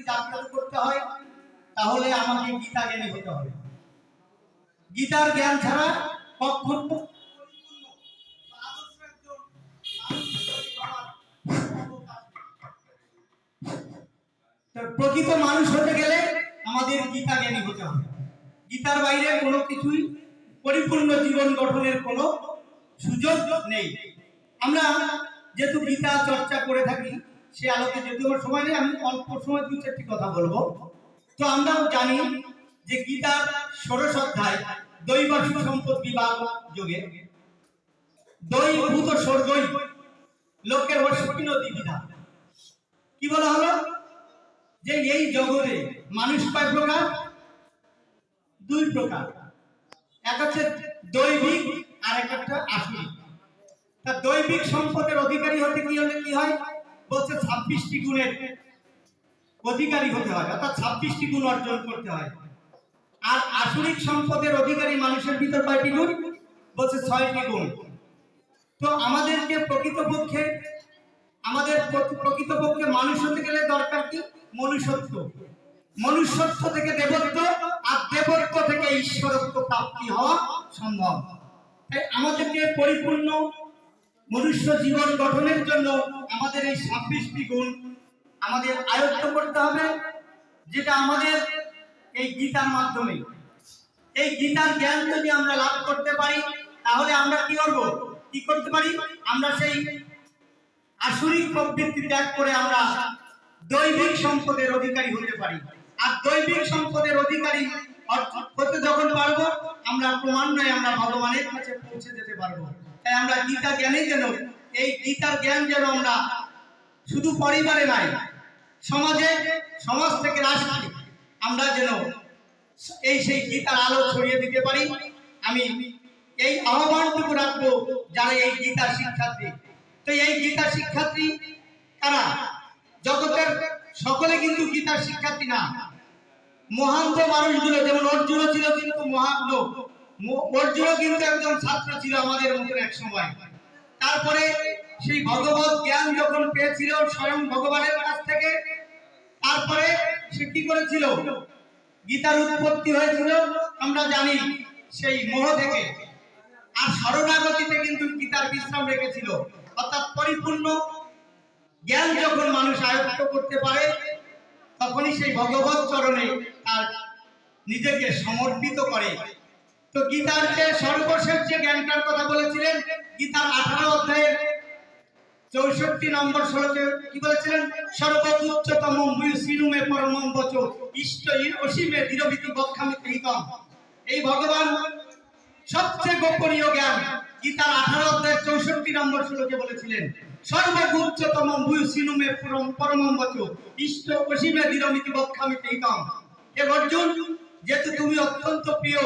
জাগ্রত করতে হয় তাহলে আমাকে গীতা জ্ঞানী হতে হবে। গীতার জ্ঞান ছাড়া কখনো প্রকৃত মানুষ হতে গেলে আমাদের গীতা জ্ঞানী হতে হবে। গীতার বাইরে কোনো কিছুই পরিপূর্ণ জীবন গঠনের কোনো সুযোগ নেই। আমরা যেহেতু গীতা চর্চা করে থাকি, সে আলোকে যেহেতু আমার সময় নেই, আমি অল্প সময় দু চারটি কথা বলবো। তো আমরাও জানি যে গীতার ১৬ অধ্যায় দৈবাসু সম্পদ বিভাগ যোগে দৈভূত স্বর্গই লোকের অস্বীন দ্বিবিধা। কি বলা হলো? যে এই জগতে মানুষ কয় প্রকার? দুই প্রকার। এক হচ্ছে দৈবিক আর এক একটা আসুরিক। তা দৈবিক সম্পদের অধিকারী হতে কি হলে কি হয়? বলছে ২৬টি গুণের অধিকারী হতে হয়, অর্থাৎ ২৬টি গুণ অর্জন করতে হয়। আর আসুরিক সম্পদের অধিকারী মানুষের ভিতর কয়টি গুণ? বলছে ৬টি গুণ। তো আমাদেরকে প্রকৃতপক্ষে মানুষ হতে গেলে দরকার কি? মনুষ্যত্ব। মনুষ্যত্ব থেকে দেবত্ব, আর দেবত্ব থেকে ঈশ্বরত্ব প্রাপ্তি হওয়া সম্ভব। তাই আমাদেরকে পরিপূর্ণ মনুষ্য জীবন গঠনের জন্য আমাদের এই ২৬টি গুণ আমাদের আয়ত্ত করতে হবে, যেটা আমাদের এই গীতার মাধ্যমে। এই গীতার জ্ঞান যদি আমরা লাভ করতে পারি তাহলে আমরা কি করতে পারি? আমরা সেই আসুরিক প্রবৃত্তি ত্যাগ করে আমরা দৈবিক সম্পদের অধিকারী হতে পারি। আর দৈবিক সম্পদের অধিকারী হতে যখন পারবো, আমরা ক্রমান্বয়ে আমরা ভগবানের কাছে পৌঁছে যেতে পারবো। তাই আমরা গীতা জ্ঞানে যেন এই গীতার জ্ঞান যেন আমরা শুধু পরিবারে নাই, সমাজ থেকে রাষ্ট্রে আমরা যেন সেই গীতার আলো ছড়িয়ে দিতে পারি। আমি এই আহ্বানটুকু রাখবো যারা এই গীতার শিক্ষার্থী। তো এই গীতার শিক্ষার্থী কারা? জগতের সকলে কিন্তু গীতার শিক্ষার্থী না। মহান্ত মানুষগুলো, যেমন অর্জুন ছিল কিন্তু মহান্ত, অর্জুন কিন্তু একজন ছাত্র ছিল আমাদের মতন এক সময়। তারপরে সেই ভগবত জ্ঞান যখন পেয়েছিল স্বয়ং ভগবানের কাছ থেকে, তারপরে সে কি করেছিল? গীতার উৎপত্তি হয়েছিল আমরা জানি সেই মোহ থেকে। আর শরণাগতিতে কিন্তু গীতার বিশ্রাম রেখেছিল। অর্থাৎ পরিপূর্ণ জ্ঞান যখন মানুষ আয়ত্ত করতে পারে তখনই সেই ভগবত চরণে তার নিজেকে সমর্পিত করে। তো গীতার যে সর্বশেষ যে জ্ঞানটার কথা বলেছিলেন, গীতার ১৮ অধ্যায়ের ৬৪ নম্বর শ্লোকে কি বলেছিলেন? সর্বোচ্চতম সিনুমে পরমম বচ ইষ্ট অসীমে দৃঢ়বিতি বক্ষামিতে হিতম। এই ভগবান সবচেয়ে গোপনীয় জ্ঞান গীতার ১৮ অধ্যায়ের ৬৪ নম্বর শ্লোকে বলেছিলেন, সর্বোচ্চতম সিনুমে পরমম বচ ইষ্ট অসীমে দৃঢ়বিতি বক্ষামিতে হিতম। হে অর্জুন, যেহেতু তুমি অত্যন্ত প্রিয়,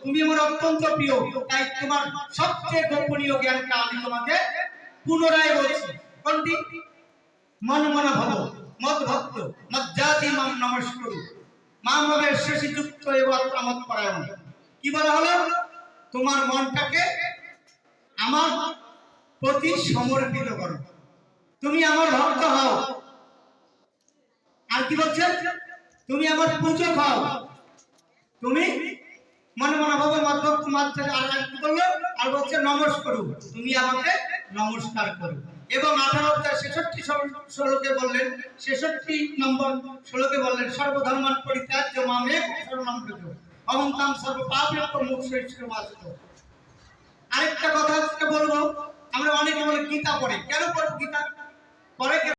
তুমি আমার অত্যন্ত প্রিয়, তাই তোমার সবচেয়ে গোপনীয় জ্ঞানটা আমি তোমাকে পুনরায় বলছি। কোনটি? মন ভাব মদ ভক্ত মজ্জাতি মাম নমস্কুরু মামবের শেষী যুক্ত এবং আমোদ পরায়ণ। কি বলা হলো? তোমার মনটাকে আমার প্রতি সমর্পিত করো, তুমি আমার ভক্ত হও। আর কি বলছে? তুমি আমার পূজক হও। তুমি মনে ভাবে আর বলছে নমস্কারু, তুমি আমাকে নমস্কার করো। এবং ১৮ অধ্যায় ৬৬ শ্লোকে বললেন, ৬৬ নম্বর শ্লোকে বললেন, সর্বধর্মান পরিত্যাজ্য মামেক শরণং ব্রজ অহং তাং সর্বপাপেভ্যো মোক্ষয়িষ্যামি। আরেকটা কথা বলবো, আমরা অনেকে বলে গীতা পড়ে। কেন পড়বো গীতা? পরে